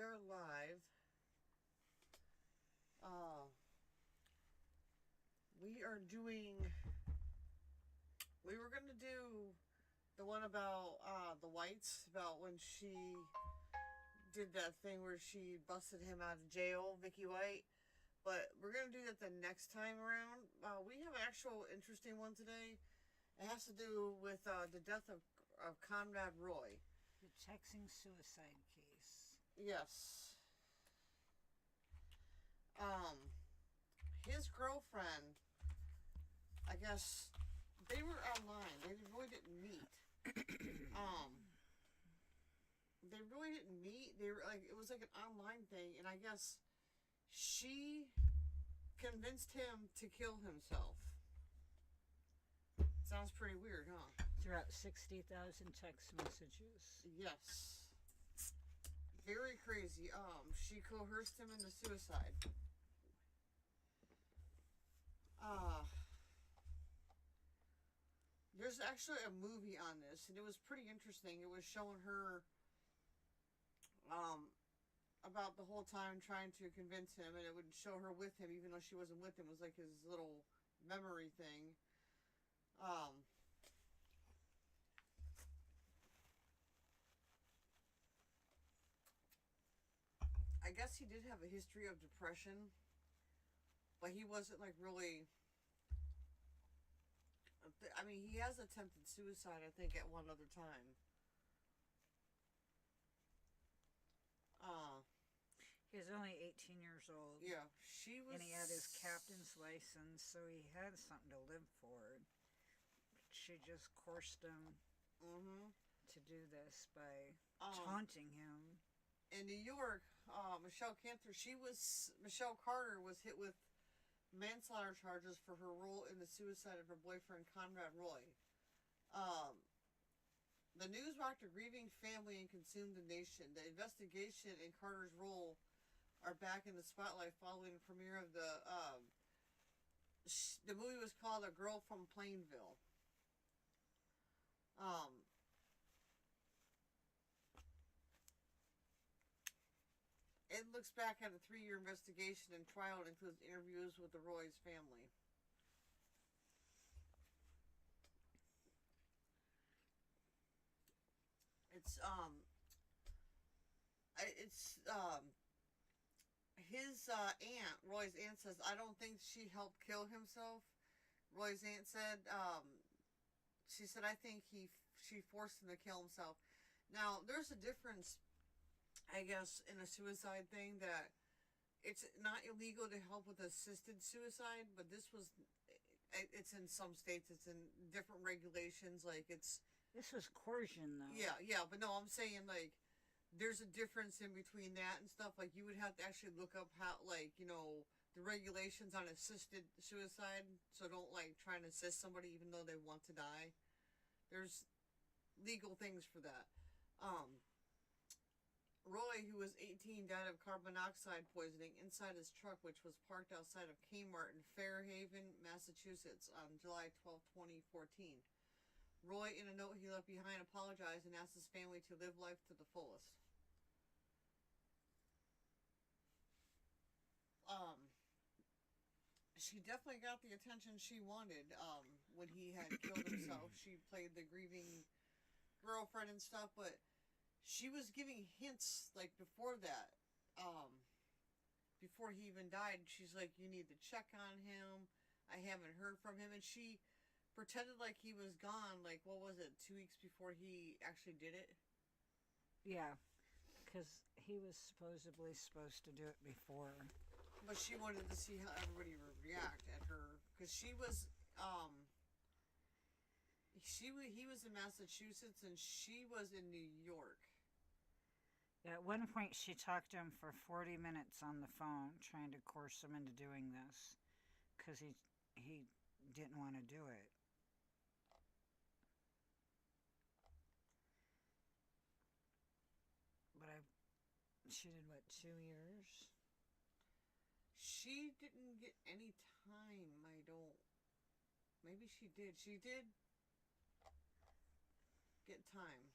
we are live. We are doing. We were gonna do the one about the Whites, about when she did that thing where she busted him out of jail, Vicky White. But we're gonna do that the next time around. We have an actual interesting one today. It has to do with the death of Conrad Roy. The texting suicide case. Yes. His girlfriend, I guess, they were online. They really didn't meet. They really didn't meet. They were like, it was like an online thing, and I guess she convinced him to kill himself. Sounds pretty weird, huh? Throughout 60,000 text messages. Yes. Very crazy. She coerced him into suicide. There's actually a movie on this, and it was pretty interesting. It was showing her, about the whole time trying to convince him, and it would show her with him, even though she wasn't with him. It was like his little memory thing. I guess he did have a history of depression, but he wasn't like really. I mean, he has attempted suicide, I think, at one other time. He was only 18 years old. Yeah, she was. And he had his captain's license, so he had something to live for. She just coerced him to do this by taunting him. In New York, Michelle Carter was hit with manslaughter charges for her role in the suicide of her boyfriend Conrad Roy. The news rocked a grieving family and consumed the nation. The investigation and Carter's role are back in the spotlight following the premiere of the movie was called A Girl from Plainville. It looks back at a 3-year investigation and trial and includes interviews with the Roy's family. His aunt, Roy's aunt, says, I don't think she helped kill himself. Roy's aunt said, she said, I think she forced him to kill himself. Now, there's a difference, I guess, in a suicide thing, that it's not illegal to help with assisted suicide, but it's in some states, it's in different regulations, like it's... This was coercion, though. Yeah, but no, I'm saying, like, there's a difference in between that and stuff. Like, you would have to actually look up how, like, the regulations on assisted suicide, so don't, like, try and assist somebody even though they want to die. There's legal things for that. Roy, who was 18, died of carbon monoxide poisoning inside his truck, which was parked outside of Kmart in Fairhaven, Massachusetts on July 12, 2014. Roy, in a note he left behind, apologized and asked his family to live life to the fullest. She definitely got the attention she wanted when he had killed himself. She played the grieving girlfriend and stuff, but she was giving hints, like, before that, before he even died. She's like, you need to check on him. I haven't heard from him. And she pretended like he was gone, like, what was it, 2 weeks before he actually did it? Yeah, because he was supposedly supposed to do it before. But she wanted to see how everybody would react at her, because he was in Massachusetts and she was in New York. Yeah, at one point she talked to him for 40 minutes on the phone, trying to coerce him into doing this, because he didn't want to do it. But she did, what, 2 years? She didn't get any time, maybe she did. She did get time.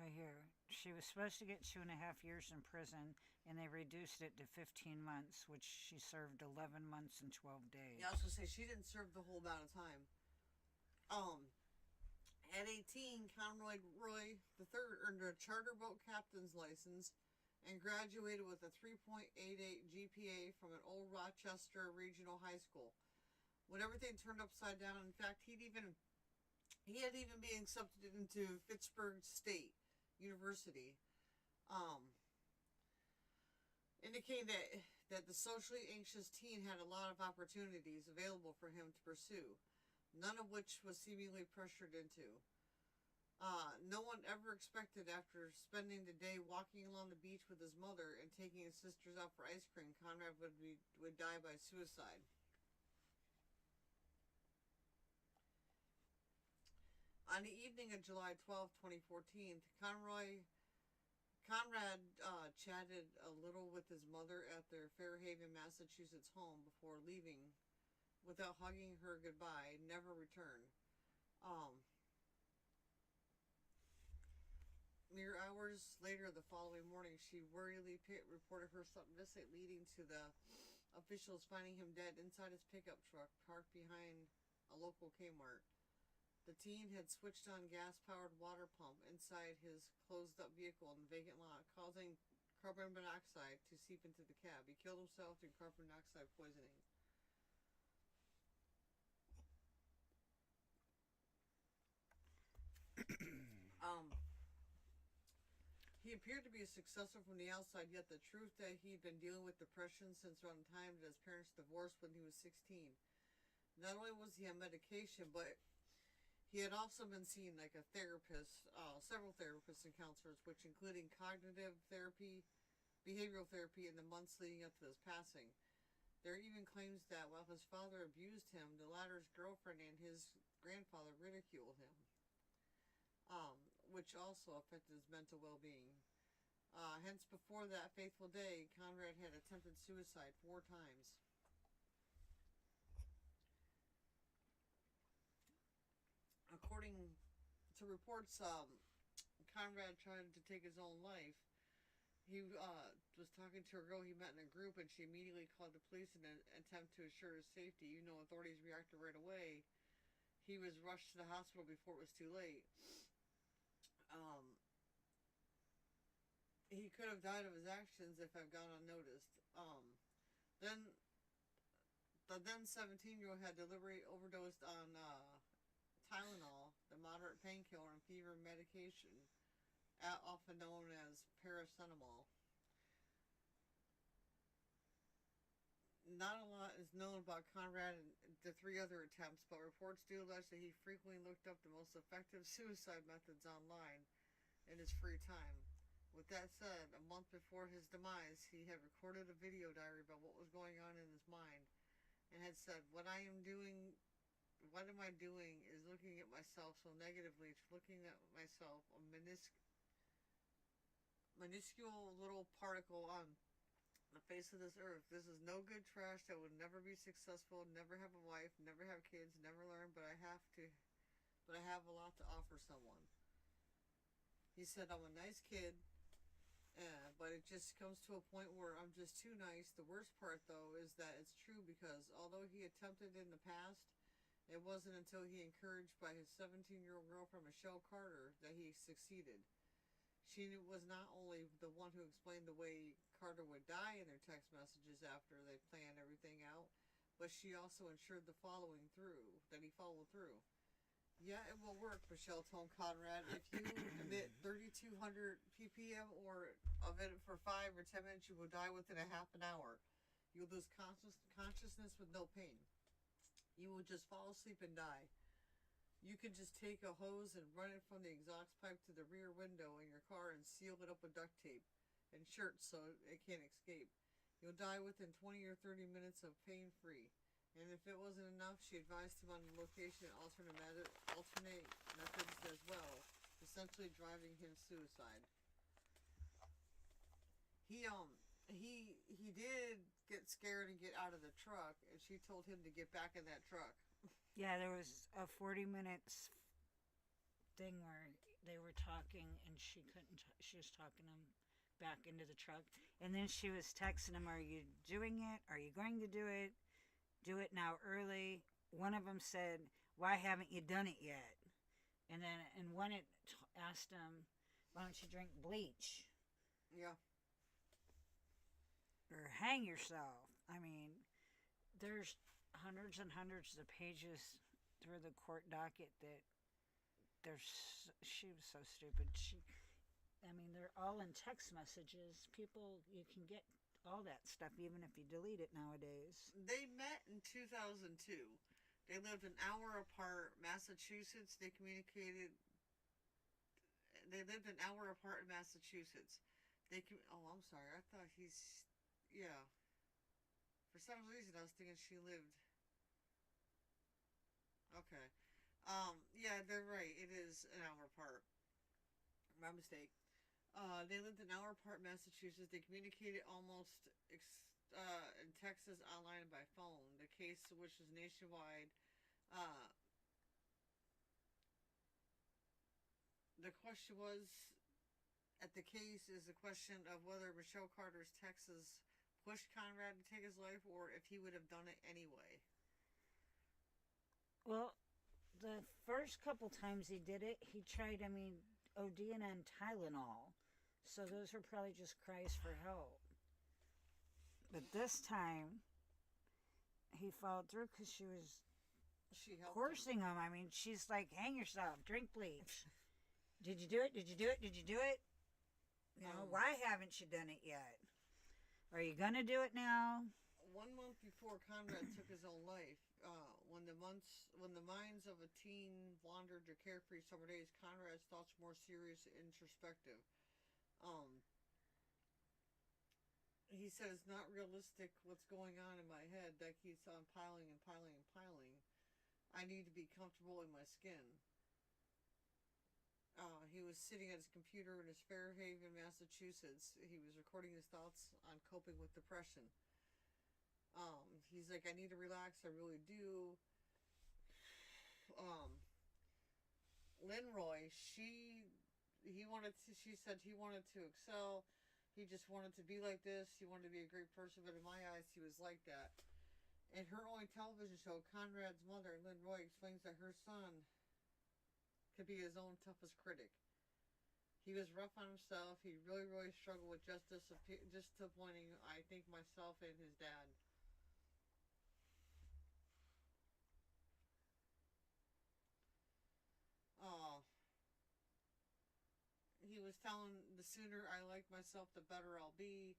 Right here. She was supposed to get 2.5 years in prison, and they reduced it to 15 months, which she served 11 months and 12 days. Yeah, I was gonna say she didn't serve the whole amount of time. At 18, Conroy Roy III earned a charter boat captain's license and graduated with a 3.88 GPA from an old Rochester Regional High School. When everything turned upside down, in fact, he had even been accepted into Pittsburgh State University, indicating that the socially anxious teen had a lot of opportunities available for him to pursue, none of which was seemingly pressured into. No one ever expected, after spending the day walking along the beach with his mother and taking his sisters out for ice cream, Conrad would die by suicide. On the evening of July 12, 2014, Conrad chatted a little with his mother at their Fairhaven, Massachusetts home before leaving without hugging her goodbye, never returned. Mere hours later the following morning, she worriedly reported her son missing, leading to the officials finding him dead inside his pickup truck parked behind a local Kmart. The teen had switched on gas-powered water pump inside his closed-up vehicle in the vacant lot, causing carbon monoxide to seep into the cab. He killed himself through carbon monoxide poisoning. He appeared to be a successor from the outside, yet the truth that he'd been dealing with depression since around the time that his parents divorced when he was 16. Not only was he on medication, but he had also been seeing like a therapist, several therapists and counselors, which including cognitive therapy, behavioral therapy in the months leading up to his passing. There are even claims that while his father abused him, the latter's girlfriend and his grandfather ridiculed him, which also affected his mental well-being. Hence, before that fateful day, Conrad had attempted suicide 4 times. According to reports, Conrad tried to take his own life. He was talking to a girl he met in a group, and she immediately called the police in an attempt to assure his safety. Even though authorities reacted right away, he was rushed to the hospital before it was too late. He could have died of his actions if had gone unnoticed. Then the then 17-year-old had deliberately overdosed on Tylenol, the moderate painkiller and fever medication, often known as paracetamol. Not a lot is known about Conrad and the 3 other attempts, but reports do allege that he frequently looked up the most effective suicide methods online in his free time. With that said, a month before his demise, he had recorded a video diary about what was going on in his mind, and had said, what am I doing is looking at myself so negatively. It's looking at myself, a minuscule little particle on the face of this earth. This is no good trash that would never be successful, never have a wife, never have kids, never learn, but I have a lot to offer someone. He said, I'm a nice kid, but it just comes to a point where I'm just too nice. The worst part, though, is that it's true, because although he attempted in the past, it wasn't until he encouraged by his 17-year-old girlfriend, Michelle Carter, that he succeeded. She was not only the one who explained the way Carter would die in their text messages after they planned everything out, but she also ensured that he followed through. Yeah, it will work, Michelle told Conrad. If you emit 3,200 ppm or of it for 5 or 10 minutes, you will die within a half an hour. You'll lose consciousness with no pain. You will just fall asleep and die. You can just take a hose and run it from the exhaust pipe to the rear window in your car and seal it up with duct tape and shirts so it can't escape. You'll die within 20 or 30 minutes of pain-free. And if it wasn't enough, she advised him on the location and alternate methods as well, essentially driving him suicide. He did get scared and get out of the truck, and she told him to get back in that truck. Yeah, there was a 40 minutes thing where they were talking, and she couldn't. She was talking him back into the truck, and then she was texting him, "Are you doing it? Are you going to do it? Do it now early." One of them said, "Why haven't you done it yet?" And one it asked him, "Why don't you drink bleach?" Yeah. Or hang yourself. I mean, there's hundreds and hundreds of pages through the court docket that she was so stupid. I mean, they're all in text messages. People, you can get all that stuff even if you delete it nowadays. They met in 2002. They lived an hour apart, Massachusetts. They communicated. They lived an hour apart in Massachusetts. Oh, I'm sorry. I thought he's. Yeah. For some reason, I was thinking she lived. Okay. Yeah, they're right. It is an hour apart. My mistake. They lived an hour apart in Massachusetts. They communicated almost in Texas, online and by phone. The case, which is nationwide, uh, the question was at the case is the question of whether Michelle Carter's Texas pushed Conrad to take his life or if he would have done it anyway. Well, the first couple times he did it, he tried, ODing on Tylenol. So those were probably just cries for help. But this time, he followed through because she was coercing him. I mean, she's like, hang yourself, drink bleach. Did you do it? Did you do it? Did you do it? You know, why haven't you done it yet? Are you going to do it now? 1 month before Conrad took his own life, when the minds of a teen wandered to carefree summer days, Conrad's thoughts were more serious and introspective. He said it's not realistic what's going on in my head. That keeps on piling and piling and piling. I need to be comfortable in my skin. He was sitting at his computer in his Fairhaven, Massachusetts. He was recording his thoughts on coping with depression. He's like, I need to relax. I really do. Lynn Roy, she said he wanted to excel. He just wanted to be like this. He wanted to be a great person, but in my eyes, he was like that. In her only television show, Conrad's mother, Lynn Roy, explains that her son could be his own toughest critic. He was rough on himself. He really, really struggled with justice, just to pointing, I think, myself and his dad. Oh. He was telling, the sooner I like myself, the better I'll be.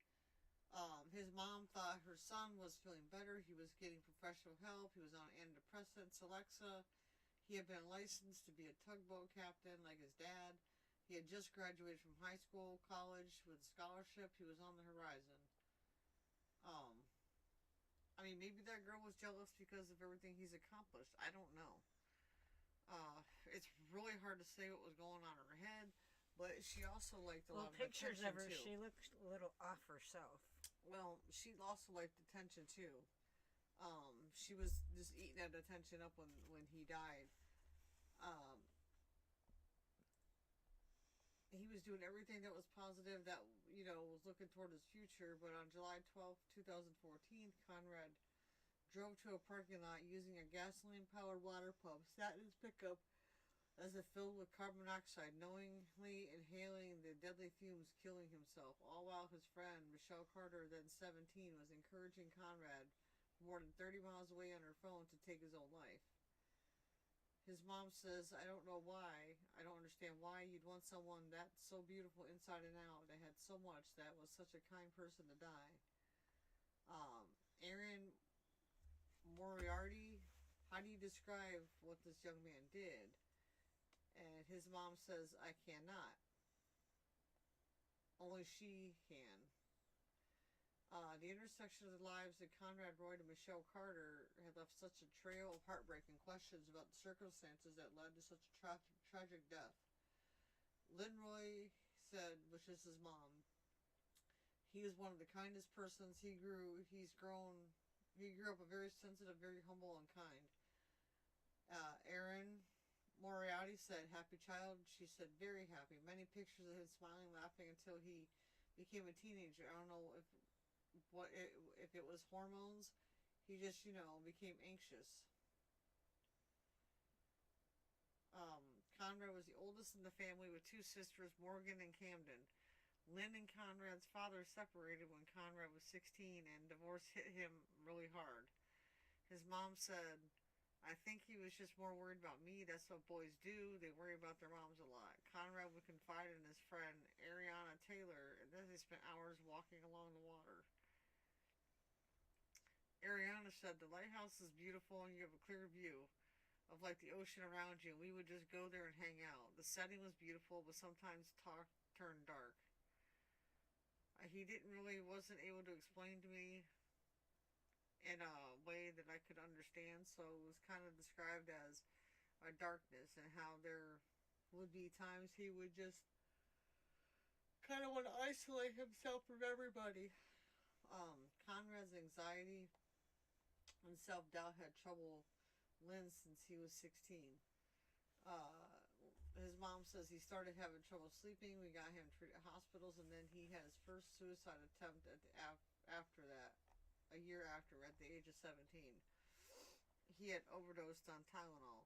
His mom thought her son was feeling better. He was getting professional help. He was on antidepressants, Alexa. He had been licensed to be a tugboat captain like his dad. He had just graduated from high school, college with a scholarship. He was on the horizon. Maybe that girl was jealous because of everything he's accomplished. I don't know. It's really hard to say what was going on in her head, but she also liked a lot of pictures attention of her, too. She looked a little off herself. Well, she also liked attention too. She was just eating that attention up when he died. He was doing everything that was positive, that, was looking toward his future, but on July 12th, 2014, Conrad drove to a parking lot using a gasoline-powered water pump, sat in his pickup as it filled with carbon monoxide, knowingly inhaling the deadly fumes, killing himself, all while his friend, Michelle Carter, then 17, was encouraging Conrad, more than 30 miles away on her phone, to take his own life. His mom says, I don't know why. I don't understand why you'd want someone that's so beautiful inside and out, that had so much, that was such a kind person to die. Aaron Moriarty, how do you describe what this young man did? And his mom says, I cannot. Only she can. The intersection of the lives of Conrad Roy and Michelle Carter had left such a trail of heartbreaking questions about the circumstances that led to such a tragic death. Lynn Roy said, which is his mom, he is one of the kindest persons. He grew up a very sensitive, very humble and kind. Aaron Moriarty boy said, "Happy child?" She said, "Very happy. Many pictures of him smiling, laughing until he became a teenager. I don't know if it was hormones. He just, became anxious." Conrad was the oldest in the family with two sisters, Morgan and Camden. Lynn and Conrad's father separated when Conrad was 16, and divorce hit him really hard. His mom said, "I think he was just more worried about me. That's what boys do. They worry about their moms a lot." Conrad would confide in his friend Ariana Taylor, and then they spent hours walking along the water. Ariana said, "The lighthouse is beautiful and you have a clear view of like the ocean around you. We would just go there and hang out. The setting was beautiful, but sometimes talk turned dark. He didn't really wasn't able to explain to me in a way that I could understand, so it was kind of described as a darkness and how there would be times he would just kind of want to isolate himself from everybody." Conrad's anxiety and self doubt had trouble Lynn since he was 16. Uh, his mom says he started having trouble sleeping. We got him treated at hospitals, and then he had his first suicide attempt after that, a year after, at the age of 17. He had overdosed on Tylenol.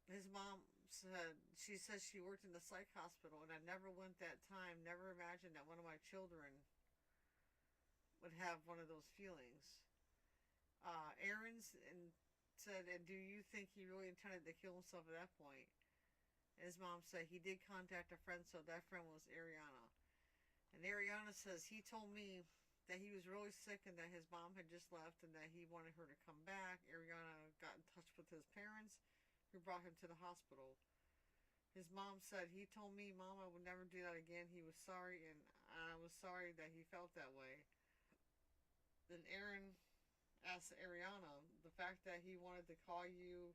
His mom said, she says she worked in the psych hospital, and I never went that time, never imagined that one of my children would have one of those feelings. Aaron's and said, "And do you think he really intended to kill himself at that point?" And his mom said he did contact a friend, so that friend was Ariana. And Ariana says he told me that he was really sick and that his mom had just left and that he wanted her to come back. Ariana got in touch with his parents, who brought him to the hospital. His mom said he told me, "Mom, I would never do that again. He was sorry, and I was sorry that he felt that way." Then Aaron asked Ariana, the fact that he wanted to call you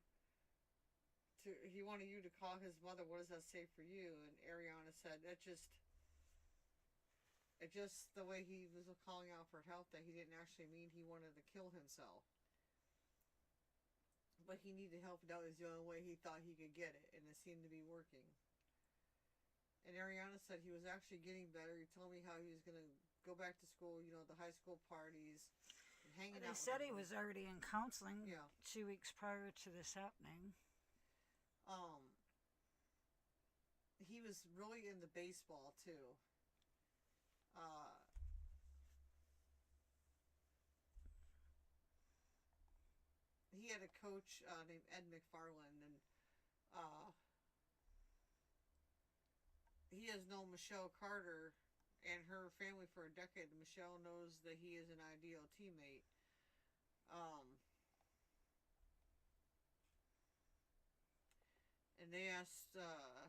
he wanted you to call his mother, what does that say for you? And Ariana said it just the way he was calling out for help, that he didn't actually mean he wanted to kill himself, but he needed help. That was the only way he thought he could get it, and it seemed to be working. And Ariana said he was actually getting better. He told me how he was going to go back to school, the high school parties, and hanging out. They said he was already in counseling, Yeah. 2 weeks prior to this happening. He was really into baseball too. He had a coach named Ed McFarland, and he has known Michelle Carter and her family for a decade. Michelle knows that he is an ideal teammate. And they asked,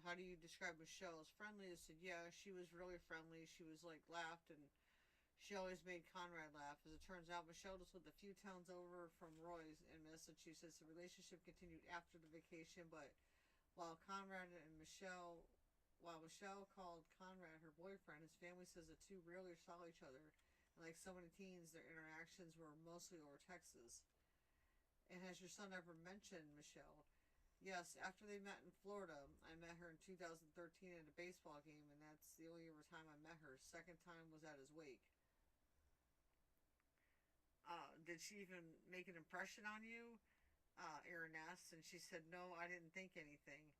"How do you describe Michelle as friendly?" I said, "Yeah, she was really friendly. She was like laughed, and she always made Conrad laugh." As it turns out, Michelle just lived a few towns over from Roy's in Massachusetts. The relationship continued after the vacation, but while Michelle called Conrad her boyfriend, his family says the two rarely saw each other, and like so many teens, their interactions were mostly over texts. "And has your son ever mentioned Michelle?" "Yes, after they met in Florida. I met her in 2013 at a baseball game, and that's the only time I met her. Second time was at his wake." "Did she even make an impression on you?" Aaron asked, and she said, "No, I didn't think anything."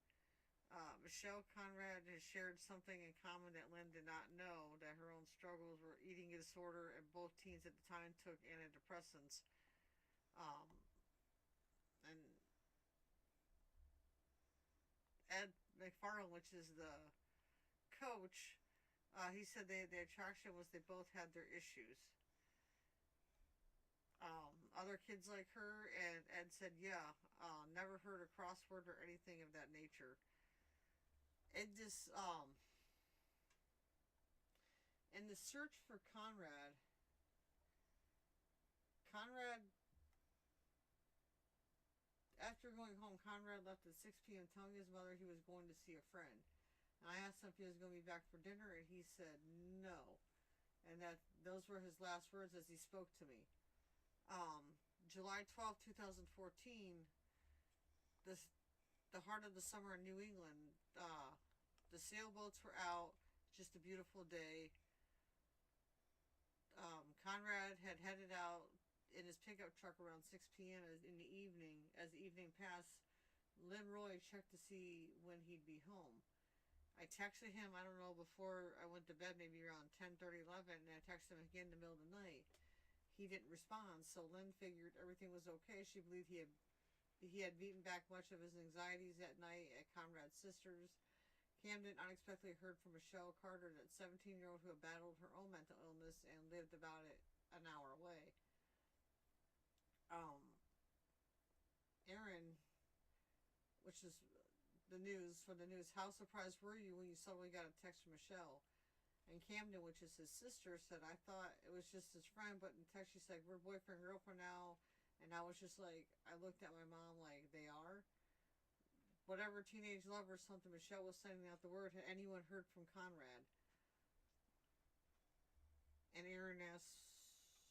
Michelle Conrad has shared something in common that Lynn did not know, that her own struggles were eating disorder, and both teens at the time took antidepressants. And Ed McFarland, which is the coach, he said the attraction was they both had their issues. Other kids like her, and Ed said, "Yeah, never heard a crossword or anything of that nature." It just, in the search for Conrad, after going home, Conrad left at 6 p.m. telling his mother he was going to see a friend. And I asked him if he was going to be back for dinner, and he said no. And that those were his last words as he spoke to me. July 12, 2014, the heart of the summer in New England. The sailboats were out. Just a beautiful day. Conrad had headed out in his pickup truck around 6 p.m. in the evening. As the evening passed, Lynn Roy checked to see when he'd be home. I texted him, I don't know, before I went to bed, maybe around 10:30, 11, and I texted him again in the middle of the night. He didn't respond, so Lynn figured everything was okay. She believed he had beaten back much of his anxieties that night at Conrad's sister's. Camden unexpectedly heard from Michelle Carter, that 17-year-old who had battled her own mental illness and lived about an hour away. Aaron, which is the news for the news, how surprised were you when you suddenly got a text from Michelle? And Camden, which is his sister, said, I thought it was just his friend, but in text she said, we're boyfriend, girlfriend now. And I was just like, I looked at my mom like, they are? Whatever teenage love or something, Michelle was sending out the word. Had anyone heard from Conrad? And Aaron asked,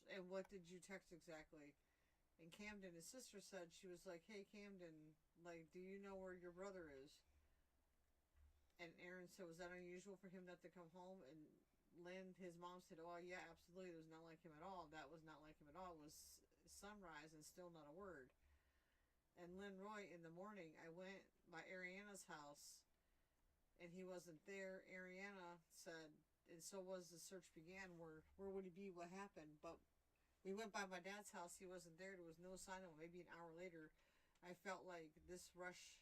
and what did you text exactly? And Camden, his sister, said, she was like, hey, Camden, like, do you know where your brother is? And Aaron said, was that unusual for him not to come home? And Lynn, his mom, said, oh, yeah, absolutely. It was not like him at all. That was not like him at all. It was sunrise and still not a word. And Lynn Roy, in the morning, I went by Ariana's house, and he wasn't there. Ariana said, and so was the search began. Where would he be? What happened? But we went by my dad's house. He wasn't there. There was no sign of him. Maybe an hour later, I felt like this rush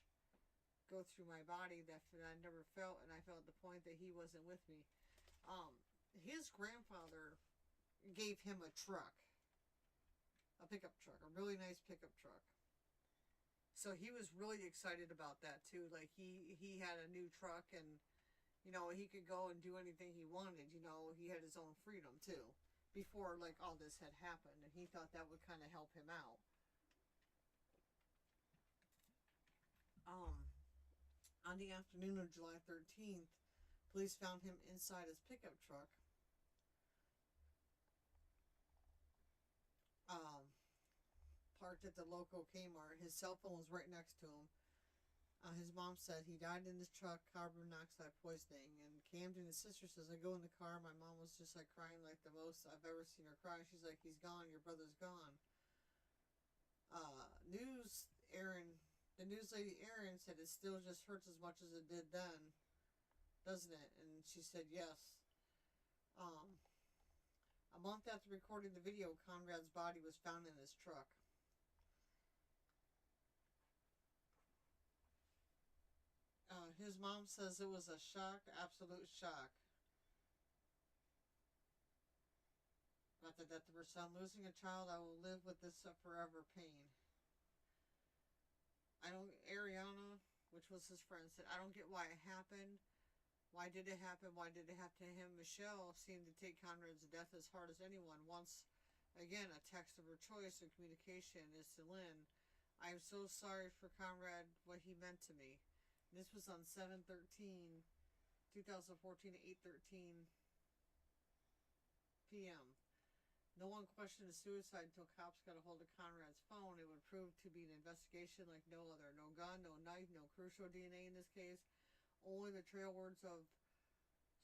go through my body that I never felt, and I felt at the point that he wasn't with me. His grandfather gave him a truck, a pickup truck, a really nice pickup truck. So he was really excited about that too. Like he had a new truck, and you know, he could go and do anything he wanted. You know, he had his own freedom too before like all this had happened, and he thought that would kind of help him out. On the afternoon of July 13th, police found him inside his pickup truck. Parked at the local Kmart. His cell phone was right next to him. His mom said he died in his truck, carbon monoxide poisoning. And Camden, his sister, says, I go in the car. My mom was just like crying like the most I've ever seen her cry. She's like, he's gone. Your brother's gone. The news lady Erin said, it still just hurts as much as it did then, doesn't it? And she said, yes. A month after recording the video, Conrad's body was found in his truck. His mom says it was a shock, absolute shock. About the death of her son. Losing a child, I will live with this forever pain. Ariana, which was his friend, said, I don't get why it happened. Why did it happen? Why did it happen to him? Michelle seemed to take Conrad's death as hard as anyone. Once again, a text of her choice of communication is to Lynn. I am so sorry for Conrad, what he meant to me. This was on 7/13, 2014 at 8:13 p.m. No one questioned the suicide until cops got a hold of Conrad's phone. It would prove to be an investigation like no other. No gun, no knife, no crucial DNA in this case. Only the trail words of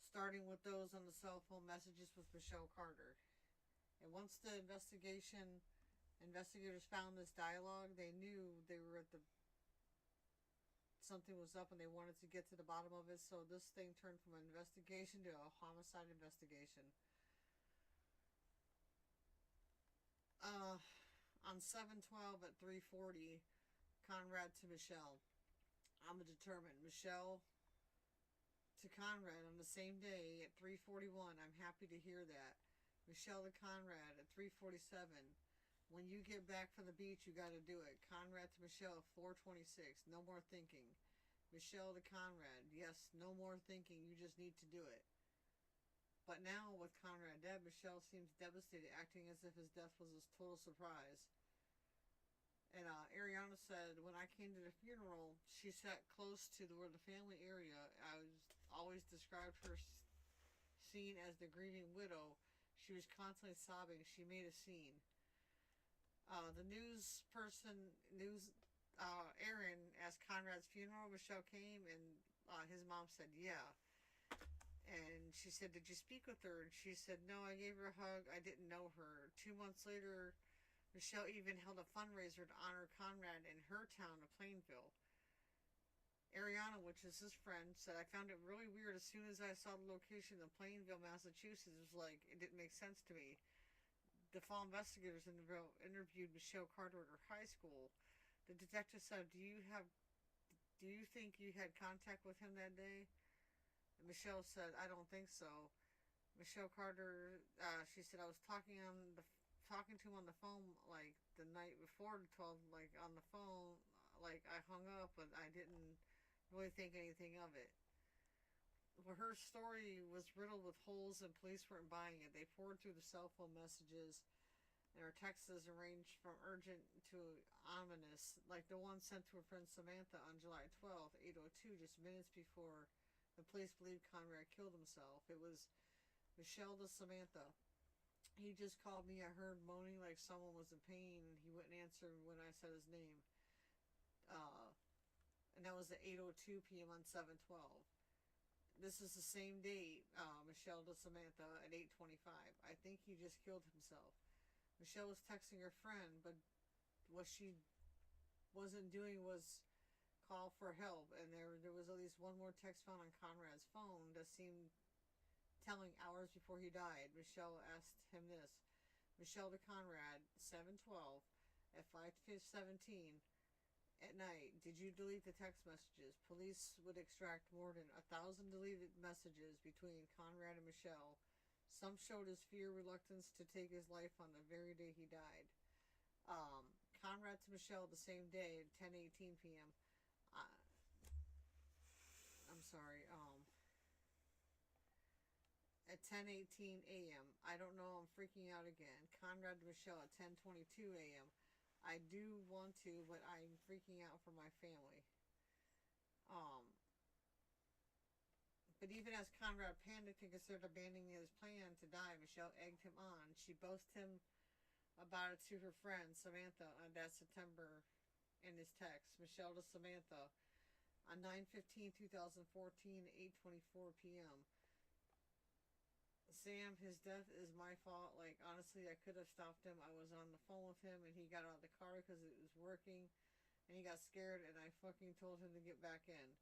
starting with those on the cell phone messages with Michelle Carter. And once the investigators found this dialogue, they knew they were at the something was up, and they wanted to get to the bottom of it. So this thing turned from an investigation to a homicide investigation. On 7/12 at 3:40, Conrad to Michelle. I'm determined. Michelle to Conrad on the same day at 3:41. I'm happy to hear that. Michelle to Conrad at 3:47. When you get back from the beach, you got to do it. Conrad to Michelle, 4:26. No more thinking. Michelle to Conrad. Yes, no more thinking. You just need to do it. But now, with Conrad dead, Michelle seems devastated, acting as if his death was a total surprise. And Ariana said, when I came to the funeral, she sat close to where the family area. I was always described her scene as the grieving widow. She was constantly sobbing. She made a scene. The Aaron asked Conrad's funeral, Michelle came, and his mom said, yeah. And she said, did you speak with her? And she said, no, I gave her a hug. I didn't know her. 2 months later, Michelle even held a fundraiser to honor Conrad in her town of Plainville. Ariana, which is his friend, said, I found it really weird as soon as I saw the location of Plainville, Massachusetts. It was like, it didn't make sense to me. The fall investigators interviewed Michelle Carter at her high school. The detective said, do you think you had contact with him that day? And Michelle said, I don't think so. Michelle Carter, she said, I was talking to him on the phone, like, the night before the 12, like, on the phone, like, I hung up, but I didn't really think anything of it. Well, her story was riddled with holes and police weren't buying it. They poured through the cell phone messages, and her texts ranged from urgent to ominous, like the one sent to her friend Samantha on July 12th, 8:02, just minutes before the police believed Conrad killed himself. It was Michelle to Samantha. He just called me. I heard moaning like someone was in pain. He wouldn't answer when I said his name. And that was at 8:02 p.m. on 7/12. This is the same date, Michelle to Samantha at 8:25. I think he just killed himself. Michelle was texting her friend, but what she wasn't doing was call for help. And there was at least one more text found on Conrad's phone that seemed telling hours before he died. Michelle asked him this. Michelle to Conrad, 7/12 at 5:17 at night. Did you delete the text messages? Police would extract more than 1,000 deleted messages between Conrad and Michelle. Some showed his fear, reluctance to take his life on the very day he died. Conrad to Michelle the same day at 10:18 p.m. I'm sorry. At 10:18 a.m. I don't know. I'm freaking out again. Conrad to Michelle at 10:22 a.m. I do want to, but I'm freaking out for my family. But even as Conrad panicked and considered abandoning his plan to die, Michelle egged him on. She boasted him about it to her friend Samantha on that September in his text. Michelle to Samantha on 9/15/2014, 8:24 p.m. Sam, his death is my fault. Like, honestly, I could have stopped him. I was on the phone with him, and he got out of the car because it was working, and he got scared, and I fucking told him to get back in.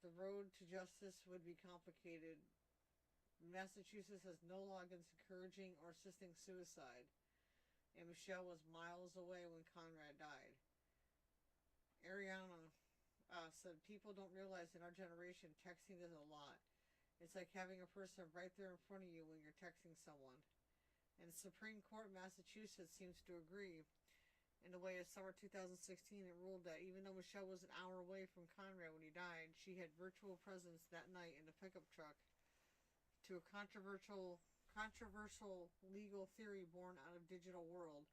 The road to justice would be complicated. Massachusetts has no law against encouraging or assisting suicide, and Michelle was miles away when Conrad died. Ariana said, people don't realize in our generation, texting is a lot. It's like having a person right there in front of you when you're texting someone. And the Supreme Court of Massachusetts seems to agree. In the way of summer 2016, it ruled that even though Michelle was an hour away from Conrad when he died, she had virtual presence that night in the pickup truck to a controversial legal theory born out of digital world.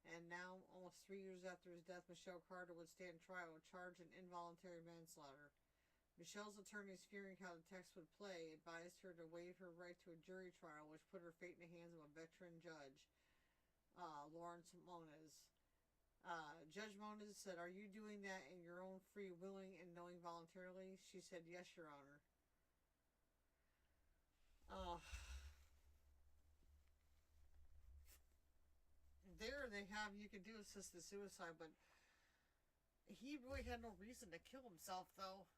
And now, almost 3 years after his death, Michelle Carter would stand trial charged in involuntary manslaughter. Michelle's attorneys, fearing how the text would play, advised her to waive her right to a jury trial, which put her fate in the hands of a veteran judge, Lawrence Moniz. Judge Moniz said, are you doing that in your own free willing and knowing voluntarily? She said, yes, Your Honor. There they have, you can do assisted suicide, but he really had no reason to kill himself, though.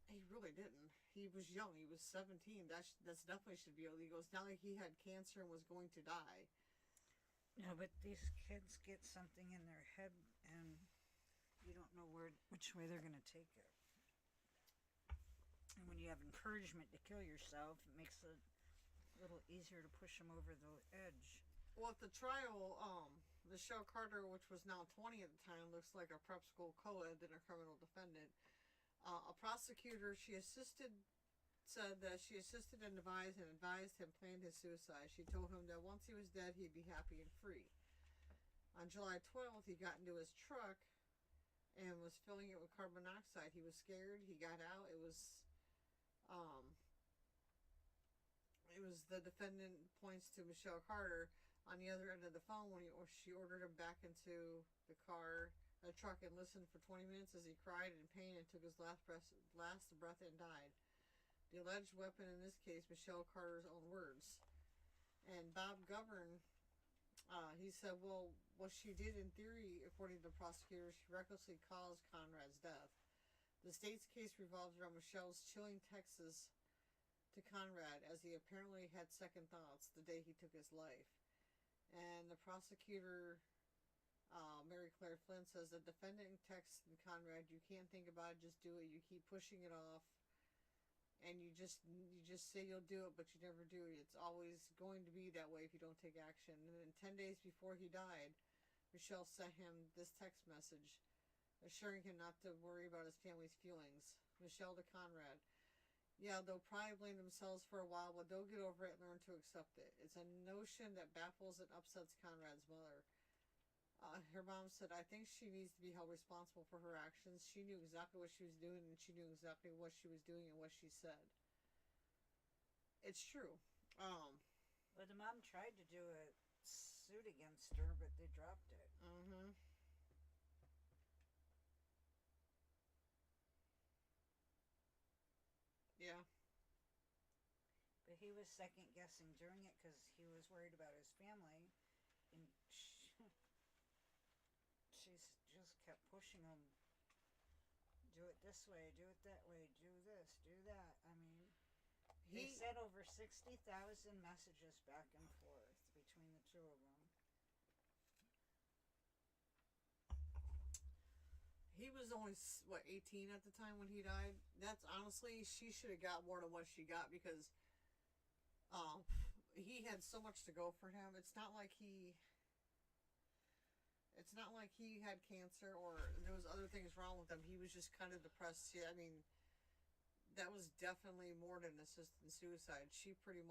He really didn't. He was young. He was 17. That's definitely should be illegal. It's not like he had cancer and was going to die. No, but these kids get something in their head, and you don't know which way they're going to take it. And when you have encouragement to kill yourself, it makes it a little easier to push them over the edge. Well, at the trial, Michelle Carter, which was now 20 at the time, looks like a prep school co-ed than a criminal defendant. A prosecutor said that she assisted and advised him plan his suicide. She told him that once he was dead, he'd be happy and free. On July 12th, he got into his truck and was filling it with carbon monoxide. He was scared. He got out. It was the defendant points to Michelle Carter. on the other end of the phone when she ordered him back into the truck, and listened for 20 minutes as he cried in pain and took his last breath and died. The alleged weapon in this case, Michelle Carter's own words. And Bob Govern, he said, well, what she did in theory, according to the prosecutors, she recklessly caused Conrad's death. The state's case revolves around Michelle's chilling texts to Conrad as he apparently had second thoughts the day he took his life. And the prosecutor, Mary Claire Flynn, says the defendant texted Conrad, "You can't think about it, just do it. You keep pushing it off, and you just say you'll do it, but you never do it. It's always going to be that way if you don't take action." And then 10 days before he died, Michelle sent him this text message, assuring him not to worry about his family's feelings. Michelle to Conrad: "Yeah, they'll probably blame themselves for a while, but they'll get over it and learn to accept it. It's a notion that baffles and upsets Conrad's mother. Her mom said, I think she needs to be held responsible for her actions. She knew exactly what she was doing, and she knew exactly what she was doing and what she said." It's true. But the mom tried to do a suit against her, but they dropped it. Yeah. But he was second guessing doing it because he was worried about his family, and she just kept pushing him. Do it this way, do it that way, do this, do that. I mean, they said over 60,000 messages back and forth between the two of them. He was only, 18 at the time when he died? That's honestly, she should have got more than what she got, because he had so much to go for him. It's not like he had cancer or there was other things wrong with him. He was just kind of depressed. Yeah, I mean, that was definitely more than assisted suicide. She played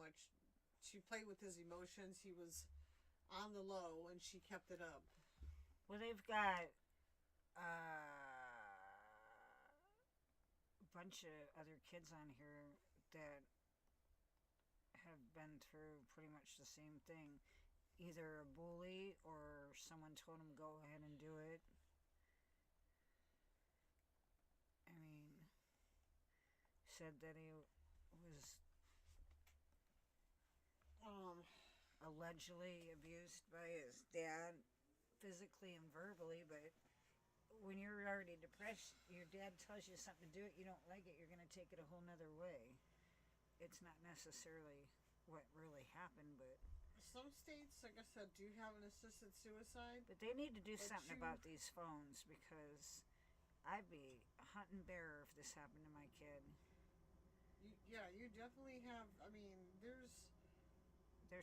with his emotions. He was on the low, and she kept it up. Well, they've got a bunch of other kids on here that have been through pretty much the same thing. Either a bully or someone told him go ahead and do it. I mean, said that he was allegedly abused by his dad physically and verbally, but when you're already depressed, your dad tells you something to do it, you don't like it, you're going to take it a whole nother way. It's not necessarily what really happened, but some states, like I said, do have an assisted suicide. But they need to do something about these phones, because I'd be a hunting bear if this happened to my kid. You definitely have. I mean, there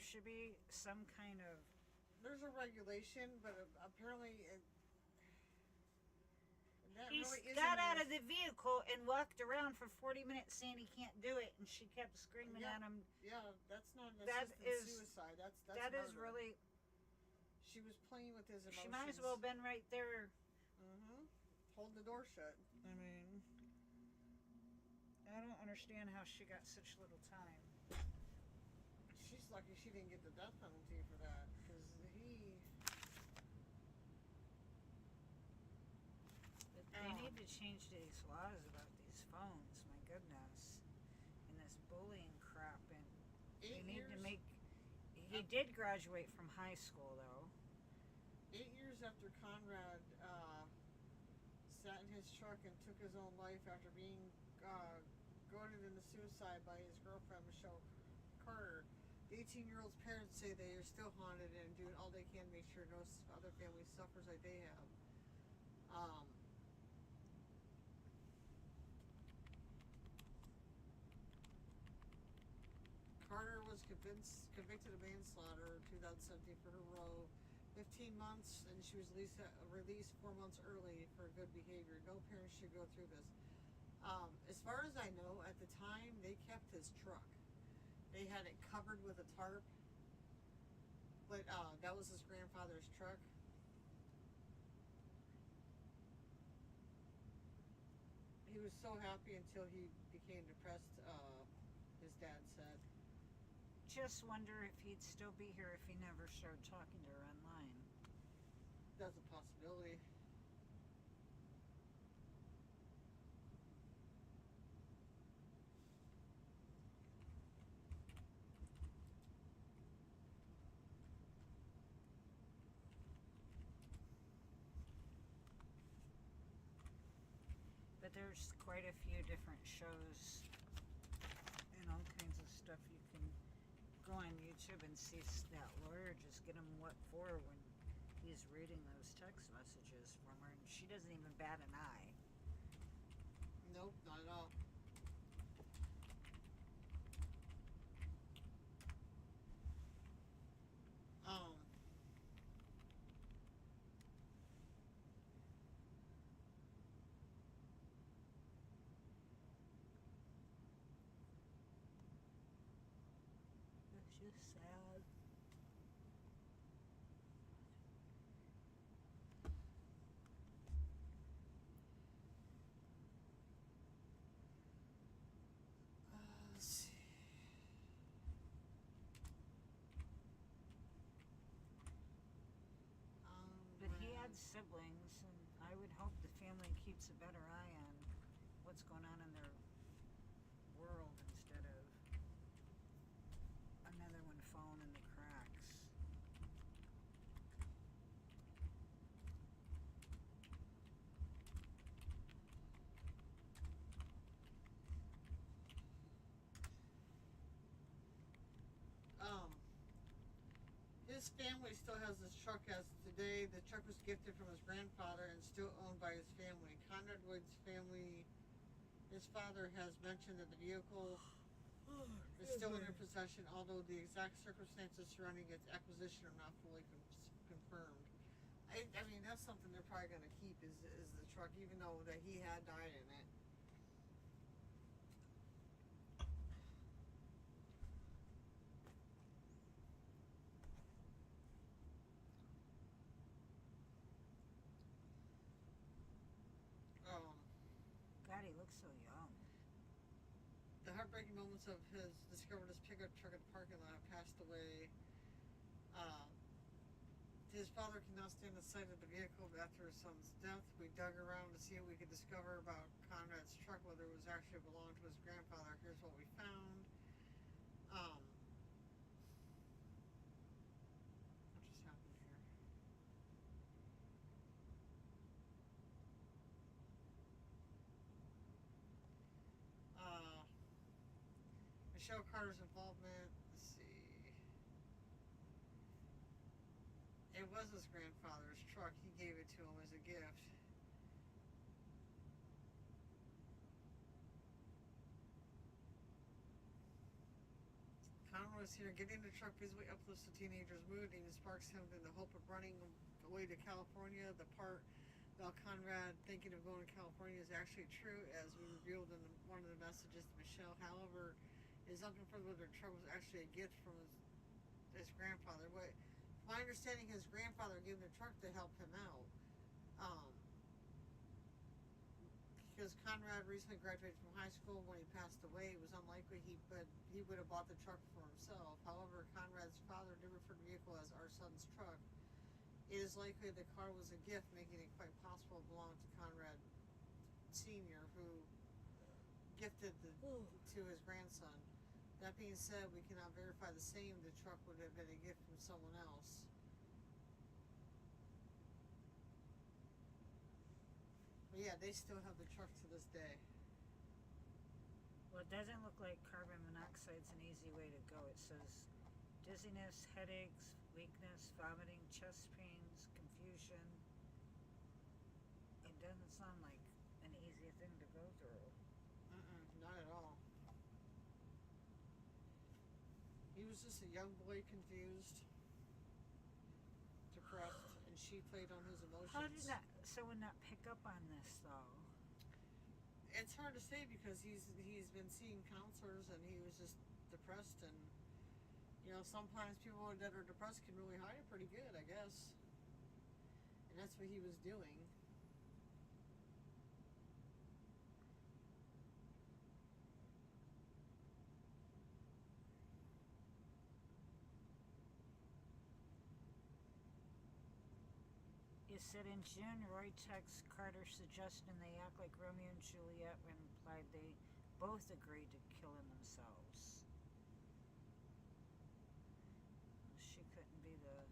should be some kind of. There's a regulation, but apparently he got out of the vehicle and walked around for 40 minutes saying he can't do it, and she kept screaming at him. Yeah, that's not an assisted suicide. That's that murder. Is really. She was playing with his emotions. She might as well have been right there. Hold the door shut. I mean, I don't understand how she got such little time. She's lucky she didn't get the death penalty for that, because They need to change these laws about these phones. My goodness, and this bullying crap. And they need to make. He did graduate from high school, though. 8 years after Conrad sat in his truck and took his own life after being goaded into suicide by his girlfriend Michelle Carter, the 18-year-old's parents say they are still haunted and doing all they can to make sure no other family suffers like they have. Carter was convicted of manslaughter in 2017 for her role 15 months, and she was released 4 months early for good behavior. No parents should go through this. As far as I know, at the time, they kept his truck. They had it covered with a tarp, but that was his grandfather's truck. He was so happy until he became depressed, his dad said. just wonder if he'd still be here if he never started talking to her online. That's a possibility. But there's quite a few different shows and all kinds of stuff you can go on YouTube and see that lawyer just get him what for when he's reading those text messages from her, and she doesn't even bat an eye. Nope, not at all. It's just sad. Let's see. But he had siblings, and I would hope the family keeps a better eye on what's going on in their world instead of another one falling in the cracks. His family still has this truck as today. The truck was gifted from his grandfather and still owned by his family. Conrad Wood's family, his father has mentioned that the vehicle is still in their possession, although the exact circumstances surrounding its acquisition are not fully confirmed. I mean, that's something they're probably going to keep is the truck, even though that he had died in it. God, he looks so young. The heartbreaking moments of his discovered his pickup truck at the parking lot passed away. His father cannot stand the sight of the vehicle after his son's death. We dug around to see what we could discover about Conrad's truck, whether it was actually belonged to his grandfather. Here's what we found. What just happened here? Michelle Carter's involvement. Let's see. It was his grandfather's truck. He gave it to him as a gift. Conrad's here. Getting the truck visibly uplifts the teenager's mood and sparks him in the hope of running away to California. The part about Conrad thinking of going to California is actually true, as we revealed in one of the messages to Michelle. However, it is unconfirmed whether the truck was actually a gift from his grandfather. My understanding, his grandfather gave him the truck to help him out. Because Conrad recently graduated from high school. When he passed away, it was unlikely he would have bought the truck for himself. However, Conrad's father did refer to the vehicle as our son's truck. It is likely the car was a gift, making it quite possible it belonged to Conrad Sr., who gifted to his grandson. That being said, we cannot verify the same. The truck would have been a gift from someone else. But yeah, they still have the truck to this day. Well, it doesn't look like carbon monoxide's an easy way to go. It says dizziness, headaches, weakness, vomiting, chest pains, confusion. It doesn't sound like an easy thing to go through. Not at all. He was just a young boy, confused, depressed, and she played on his emotions. How did someone not pick up on this, though? It's hard to say because he's been seeing counselors and he was just depressed, and sometimes people that are depressed can really hide it pretty good, I guess. And that's what he was doing. You said in June, Roy texts Carter suggesting they act like Romeo and Juliet when implied they both agreed to killing themselves. She couldn't be the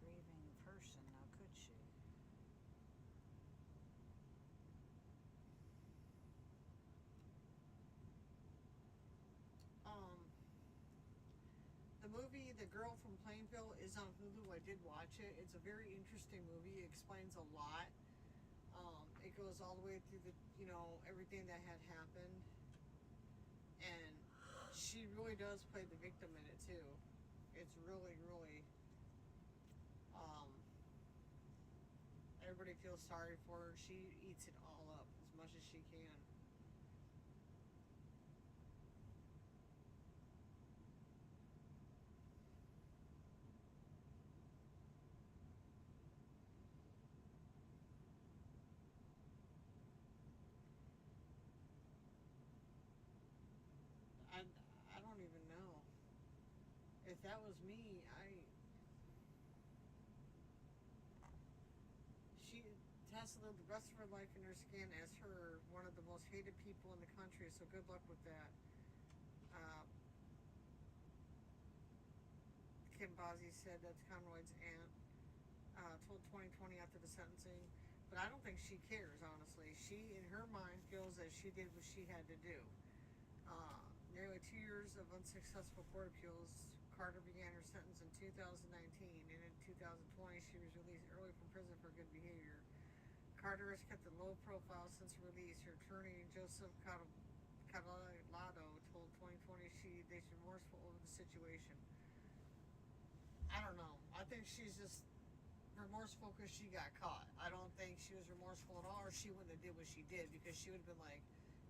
grieving person now, could she? The movie The Girl from Plainville is on Hulu. I did watch it. It's a very interesting movie. It explains a lot. It goes all the way through everything that had happened. And she really does play the victim in it too. It's really, really, everybody feels sorry for her. She eats it all up as much as she can. I don't even know. If that was me, she has to live the rest of her life in her skin as her one of the most hated people in the country. So good luck with that. Uh, Kim Bozzi said that's Conroy's aunt. Told 2020 after the sentencing, but I don't think she cares. Honestly, she in her mind feels that she did what she had to do. Nearly 2 years of unsuccessful court appeals, Carter began her sentence in 2019, and in 2020 she was released early from prison for good behavior. Carter has kept a low profile since release. Her attorney, Joseph Catalado, told 2020 they should be remorseful over the situation. I don't know. I think she's just remorseful because she got caught. I don't think she was remorseful at all, or she wouldn't have did what she did, because she would have been like,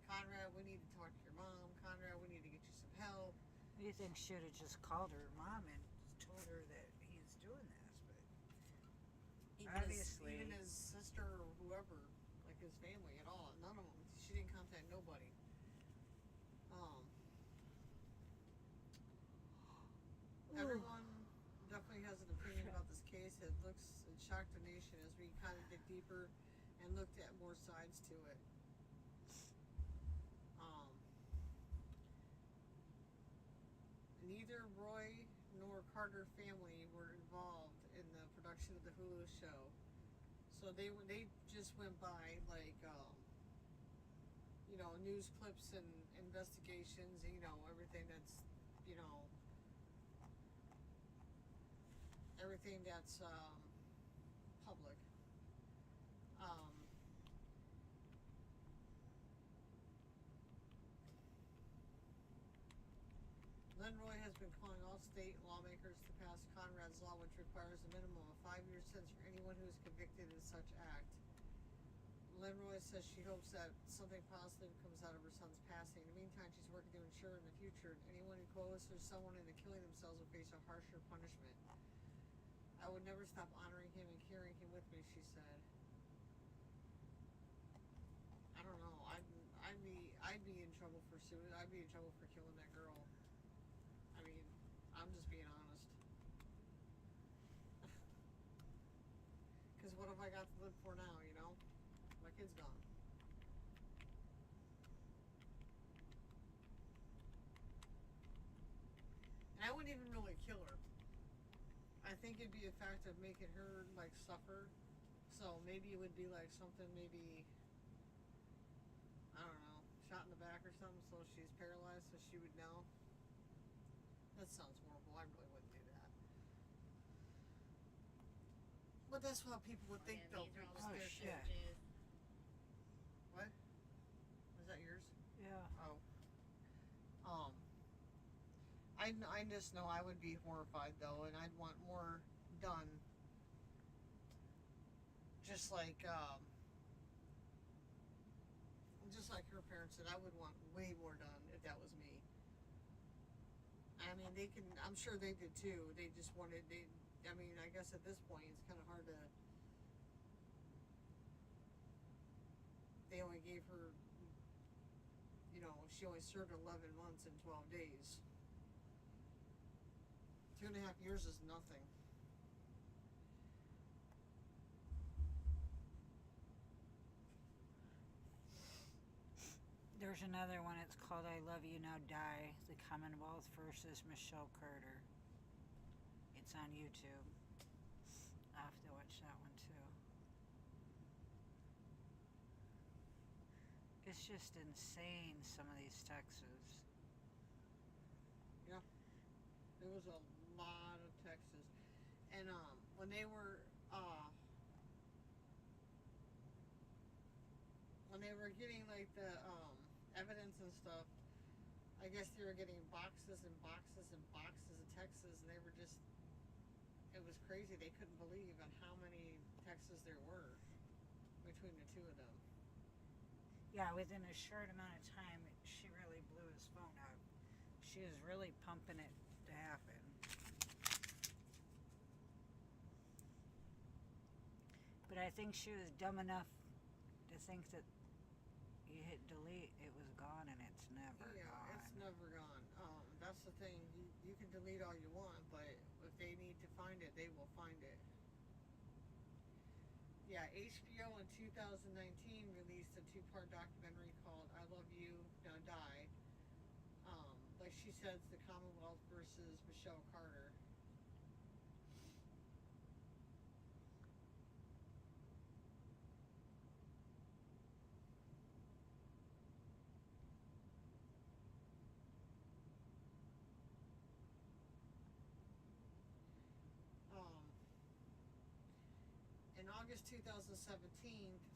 Conrad, we need to talk to your mom. Conrad, we need to get you some help. You think she would have just called her mom and told her that he's doing this, but obviously, even his sister or whoever, like his family at all, none of them. She didn't contact nobody. Everyone definitely has an opinion about this case. It shocked the nation as we kind of dig deeper and looked at more sides to it. Neither Roy nor Carter family were involved in the production of the Hulu show, so they just went by like news clips and investigations, and everything that's public. Lynn Roy has been calling all state lawmakers to pass Conrad's Law, which requires a minimum of 5 years sentence for anyone who is convicted in such act. Lynn Roy says she hopes that something positive comes out of her son's passing. In the meantime, she's working to ensure in the future anyone who coerces someone into killing themselves will face a harsher punishment. I would never stop honoring him and carrying him with me, she said. I don't know. I'd be in trouble for suing. I'd be in trouble for killing that girl. I mean, I'm just being honest. Because what have I got to live for now, My kid's gone. And I wouldn't even really kill her. I think it'd be a fact of making her, suffer. So maybe it would be something, maybe, I don't know, shot in the back or something so she's paralyzed so she would know. That sounds horrible. I really wouldn't do that. But that's what people would think, though. Oh, shit. What? Was that yours? Yeah. Oh. I just know I would be horrified, though, and I'd want more done. Just like her parents said, I would want way more done if that was me. I mean, I'm sure they did too. They just wanted, I guess at this point it's kind of hard to, they only gave her, she only served 11 months and 12 days. 2.5 years is nothing. There's another one. It's called I Love You Now Die, The Commonwealth versus Michelle Carter. It's on YouTube. I'll have to watch that one too. It's just insane, some of these texts. Yeah. There was a lot of texts. And when they were getting like the evidence and stuff, I guess they were getting boxes and boxes and boxes of texts, and they were just, it was crazy. They couldn't believe on how many texts there were between the two of them. Yeah, within a short amount of time, she really blew his phone up. She was really pumping it to happen. But I think she was dumb enough to think that you hit delete, it was gone, and it's never gone. It's never gone. That's the thing. You can delete all you want, but if they need to find it, they will find it. Yeah, HBO in 2019 released a 2-part documentary called I Love You Now Die. Like she says, the Commonwealth versus Michelle Carter. In August 2017,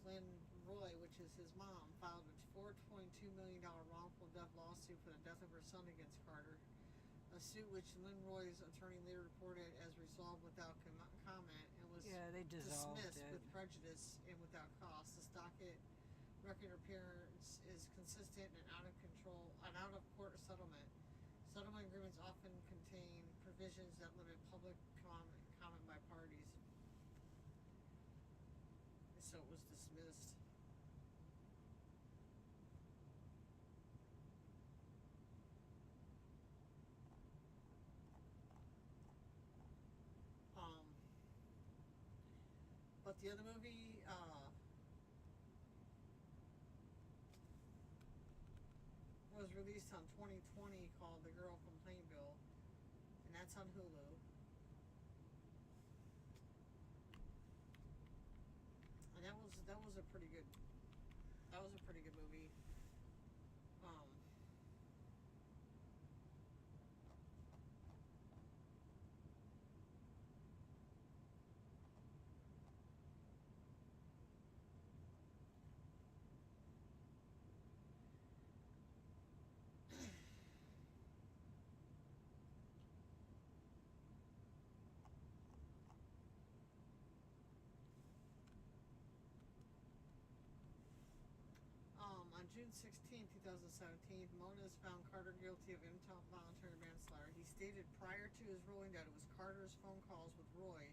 Lynn Roy, which is his mom, filed a $4.2 million wrongful death lawsuit for the death of her son against Carter. A suit which Lynn Roy's attorney later reported as resolved without comment and was dismissed with prejudice and without cost. This docket record appearance is consistent and out of court settlement. Settlement agreements often contain provisions that limit public comment by parties. So it was dismissed. But the other movie, was released on 2020 called The Girl from Plainville, and that's on Hulu. And that was a pretty good movie. On June 16, 2017, Moniz found Carter guilty of involuntary manslaughter. He stated prior to his ruling that it was Carter's phone calls with Roy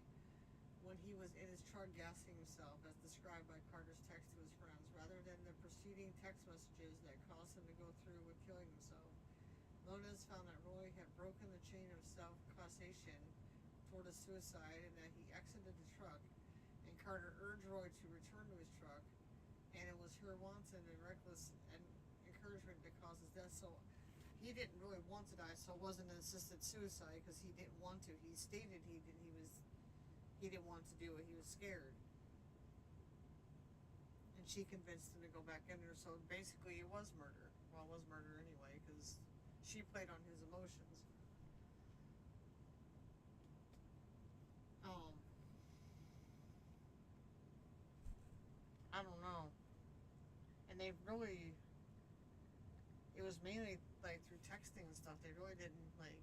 when he was in his truck gassing himself, as described by Carter's text to his friends, rather than the preceding text messages that caused him to go through with killing himself. Moniz found that Roy had broken the chain of self-causation toward a suicide and that he exited the truck, and Carter urged Roy to return to his truck, and it was her wanton and reckless encouragement that caused his death. So he didn't really want to die, so it wasn't an assisted suicide because he didn't want to. He stated he didn't want to do it. He was scared, and she convinced him to go back in there. So basically, it was murder. Well, it was murder anyway because she played on his emotions. I don't know. And they really, it was mainly like through texting and stuff. They really didn't like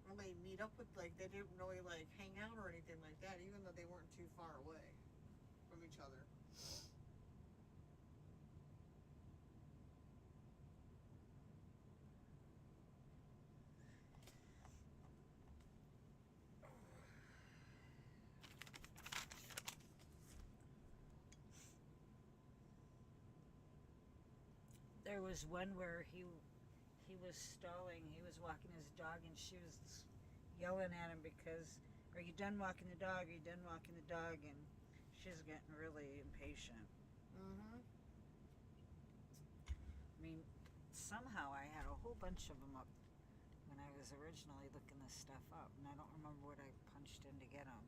really meet up with, like, they didn't really like hang out or anything like that, even though they weren't too far away from each other. There was one where he was stalling. He was walking his dog, and she was yelling at him because, "Are you done walking the dog? Are you done walking the dog?" And she was getting really impatient. mean, somehow I had a whole bunch of them up when I was originally looking this stuff up, and I don't remember what I punched in to get them.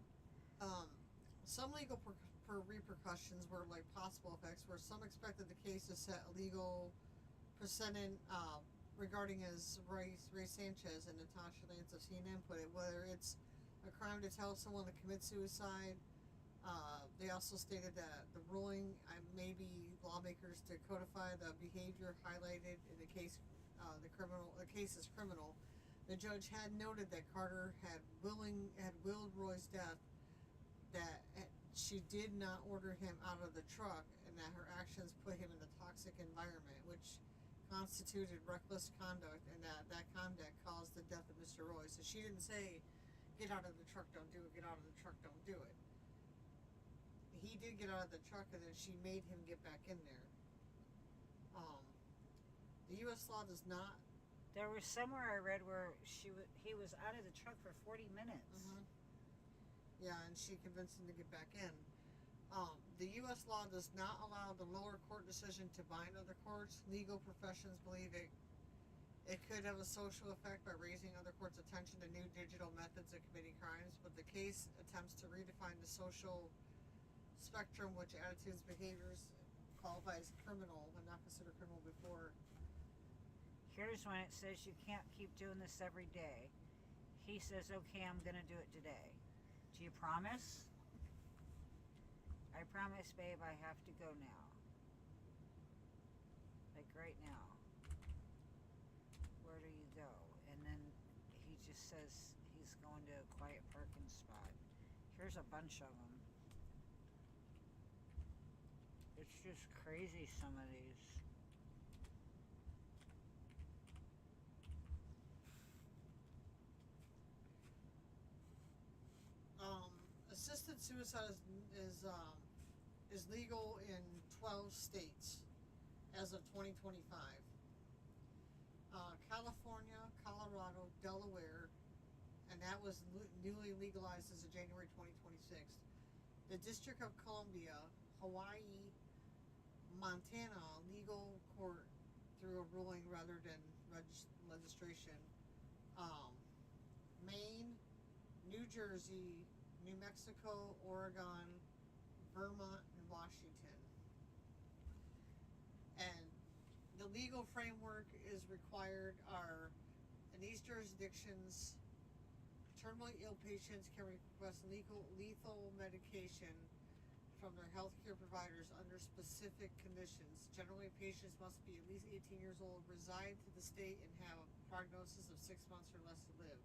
Some legal repercussions were like possible effects, where some expected the case to set a legal precedent regarding as Ray Sanchez and Natasha Lance of CNN put it, whether it's a crime to tell someone to commit suicide. They also stated that the ruling may be lawmakers to codify the behavior highlighted in the case. The case is criminal. The judge had noted that Carter had willed Roy's death, that she did not order him out of the truck, and that her actions put him in a toxic environment, which constituted reckless conduct, and that conduct caused the death of Mr. Roy. So she didn't say, get out of the truck, don't do it, get out of the truck, don't do it. He did get out of the truck, and then she made him get back in there. The U.S. law does not. There was somewhere I read where he was out of the truck for 40 minutes. Mm-hmm. Yeah, and she convinced him to get back in. The U.S. law does not allow the lower court decision to bind other courts. Legal professions believe it could have a social effect by raising other courts' attention to new digital methods of committing crimes, but the case attempts to redefine the social spectrum, which attitudes, behaviors qualify as criminal and not considered criminal before. Here's when it says you can't keep doing this every day. He says, okay, I'm going to do it today. Do you promise? I promise, babe, I have to go now. Like right now. Where do you go? And then he just says he's going to a quiet parking spot. Here's a bunch of them. It's just crazy, some of these. Assisted suicide is legal in 12 states as of 2025. California, Colorado, Delaware, and that was newly legalized as of January 2026. The District of Columbia, Hawaii, Montana, legal court through a ruling rather than legislation. Maine, New Jersey, New Mexico, Oregon, Vermont, and Washington. And the legal framework is required are, in these jurisdictions, terminally ill patients can request lethal medication from their healthcare providers under specific conditions. Generally, patients must be at least 18 years old, reside to the state, and have a prognosis of 6 months or less to live.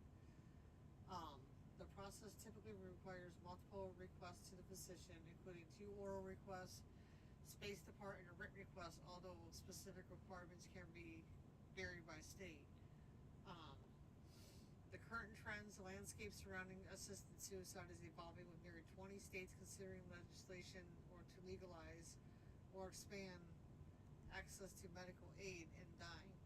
The process typically requires multiple requests to the physician, including 2 oral requests, spaced apart, and a written request, although specific requirements can be varied by state. The current trends, the landscape surrounding assisted suicide is evolving, with nearly 20 states considering legislation or to legalize or expand access to medical aid in dying.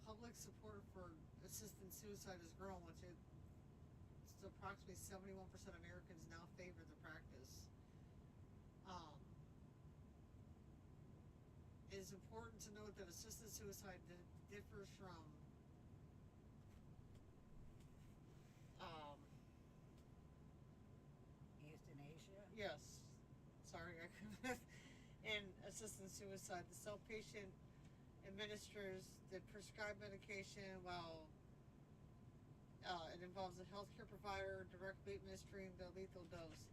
Public support for assisted suicide has grown, which is approximately 71% of Americans now favor the practice. It is important to note that assisted suicide differs from Euthanasia? yes, sorry, I couldn't. In assisted suicide, the self-patient administers the prescribed medication while it involves a healthcare provider directly administering the lethal dose.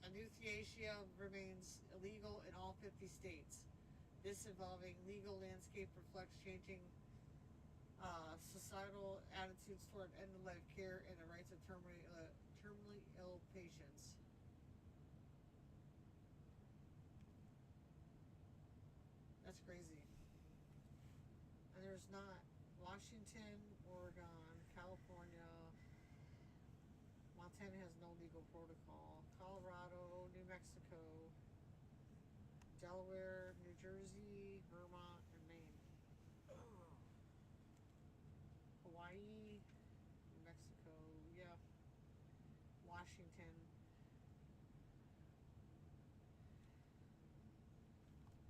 Euthanasia remains illegal in all 50 states. This evolving legal landscape reflects changing societal attitudes toward end-of-life care and the rights of terminally ill patients. That's crazy. And there's not Washington, Oregon, California, Montana has no legal protocol, Colorado, New Mexico, Delaware, New Jersey, Vermont, and Maine. Hawaii, New Mexico, yeah. Washington.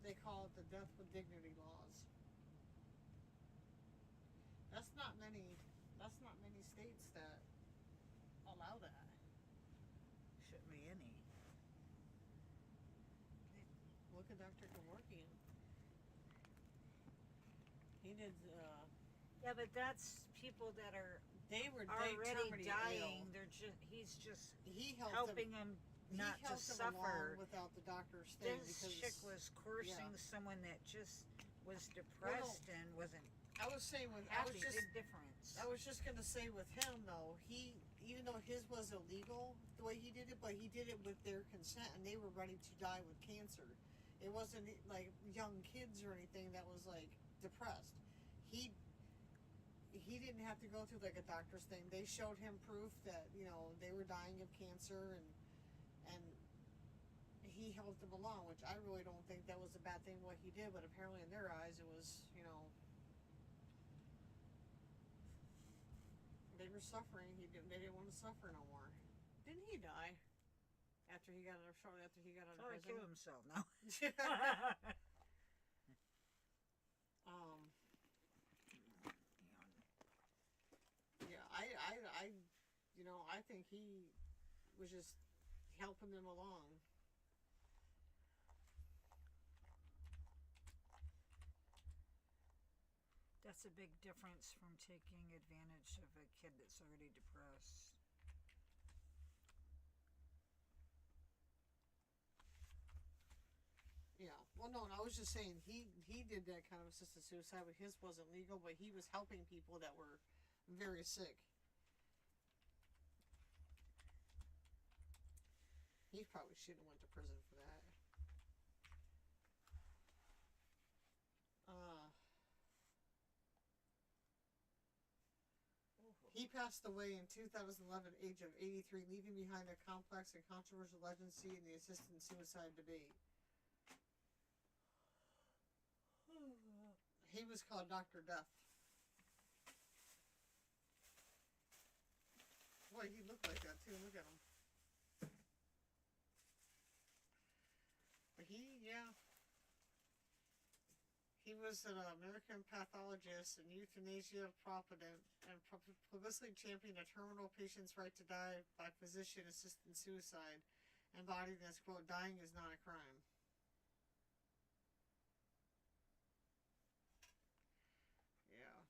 They call it the death with dignity laws. That's not many. That's not many states that allow that. Shouldn't be any. Look at Dr. Kevorkian. He did. Yeah, but that's people that are They were already dying. Ill. He's just He helped helping them not to suffer. Without the doctor's thing. This because, chick was coursing someone that just was depressed and wasn't I was saying with happy. Big difference. I was just gonna say with him though, he even though his was illegal the way he did it, but he did it with their consent, and they were ready to die with cancer. It wasn't like young kids or anything that was like depressed. He didn't have to go through like a doctor's thing. They showed him proof that they were dying of cancer, and he helped them along, which I really don't think that was a bad thing what he did, but apparently in their eyes it was they were suffering. They didn't want to suffer no more. Didn't he die shortly after he got out of prison? Kill himself now. Yeah, I think he was just helping them along. That's a big difference from taking advantage of a kid that's already depressed. Yeah. Well, no, and I was just saying he did that kind of assisted suicide, but his wasn't legal. But he was helping people that were very sick. He probably shouldn't have went to prison for that. He passed away in 2011, age of 83, leaving behind a complex and controversial legacy in the assisted suicide debate. He was called Dr. Death. Boy, he looked like that too. Look at him. But he was an American pathologist and euthanasia proponent and publicly championed a terminal patient's right to die by physician-assisted suicide, embodying as, quote, dying is not a crime. Yeah.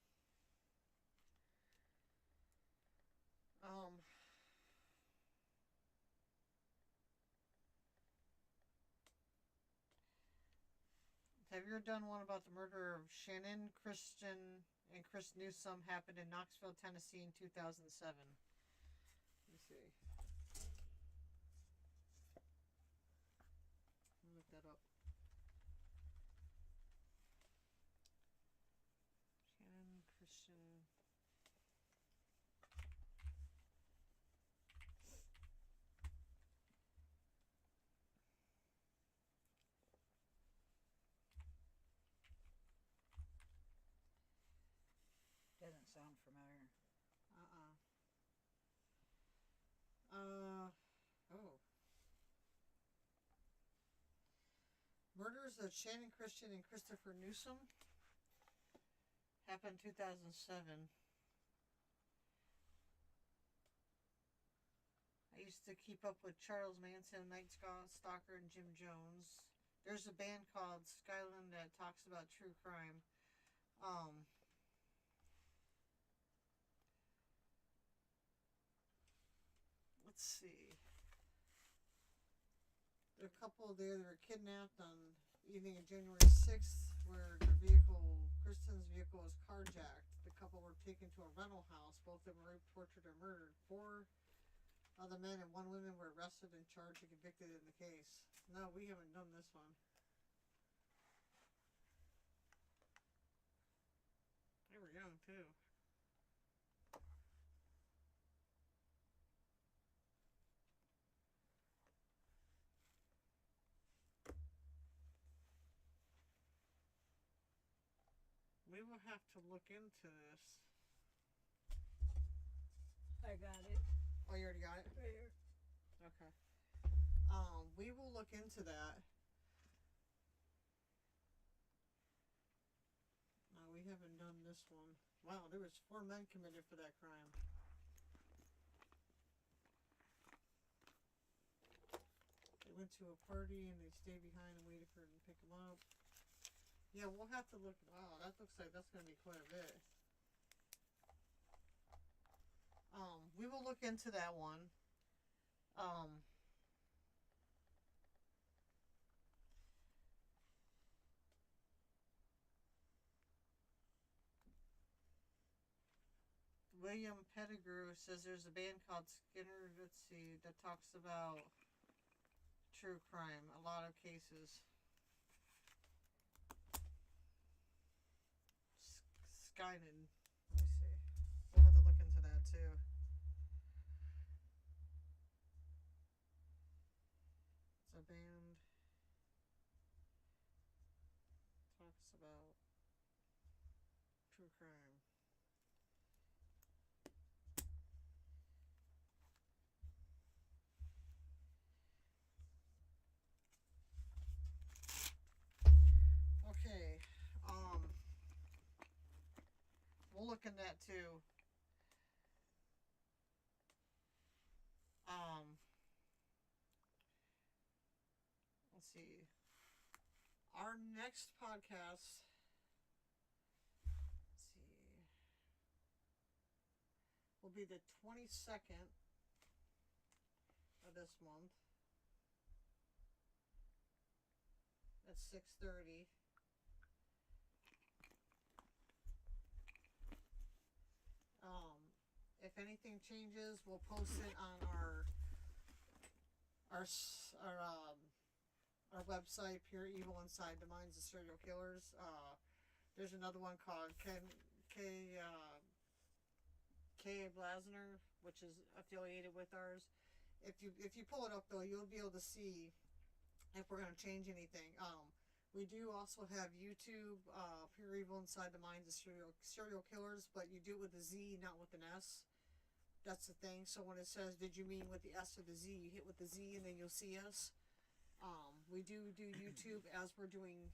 Have you ever done one about the murder of Shannon, Christian, and Chris Newsom happened in Knoxville, Tennessee in 2007? Let me see. Let me look that up. Shannon, Christian. Doesn't sound familiar. Murders of Shannon Christian and Christopher Newsom happened in 2007. I used to keep up with Charles Manson, Night Stalker, and Jim Jones. There's a band called Skyland that talks about true crime. Let's see. There are a couple there that were kidnapped on evening of January 6th, where Kristen's vehicle was carjacked. The couple were taken to a rental house. Both of them were raped, tortured, or murdered. 4 other men and 1 woman were arrested and charged and convicted in the case. No, we haven't done this one. They were young, too. We will have to look into this. I got it. Oh, you already got it? Right here. Okay. We will look into that. haven't done this one. Wow, there was 4 men committed for that crime. They went to a party and they stayed behind and waited for him to pick them up. Yeah, we'll have to look. Wow, that looks like that's going to be quite a bit. We will look into that one. William Pettigrew says there's a band called Skinner, let's see, that talks about true crime, a lot of cases. Skynet, let me see. We'll have to look into that too. It's a band talks about true crime. Okay, we'll look in that too. Let's see. Our next podcast, let's see, will be the 22nd of this month at 6:30. If anything changes, we'll post it on our website, Pure Evil Inside the Minds of Serial Killers. There's another one called K Blasner, which is affiliated with ours. If you pull it up though, you'll be able to see if we're going to change anything. We do also have YouTube, Pure Evil Inside the Minds of Serial Killers, but you do it with a Z, not with an S. That's the thing. So when it says, did you mean with the S or the Z, you hit with the Z and then you'll see us. We do YouTube as we're doing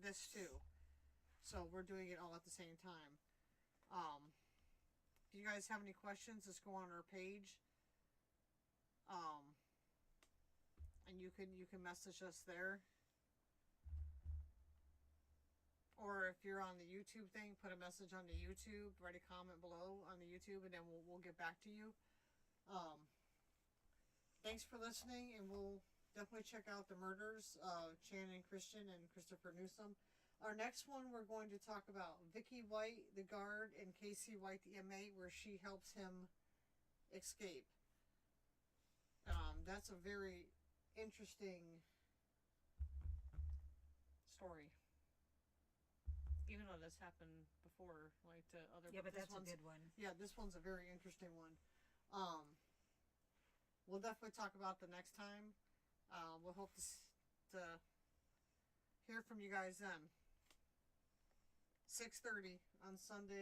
this too. So we're doing it all at the same time. If you guys have any questions, just go on our page. And you can message us there. Or if you're on the YouTube thing, put a message on the YouTube, write a comment below on the YouTube, and then we'll get back to you. Thanks for listening, and we'll definitely check out the murders of Shannon Christian and Christopher Newsom. Our next one, we're going to talk about Vicky White, the guard, and Casey White, the inmate, where she helps him escape. That's a very interesting story. Even though this happened before, like to other. Yeah, but that's a good one. Yeah, this one's a very interesting one. We'll definitely talk about the next time. We'll hope to hear from you guys then. 6:30 on Sunday.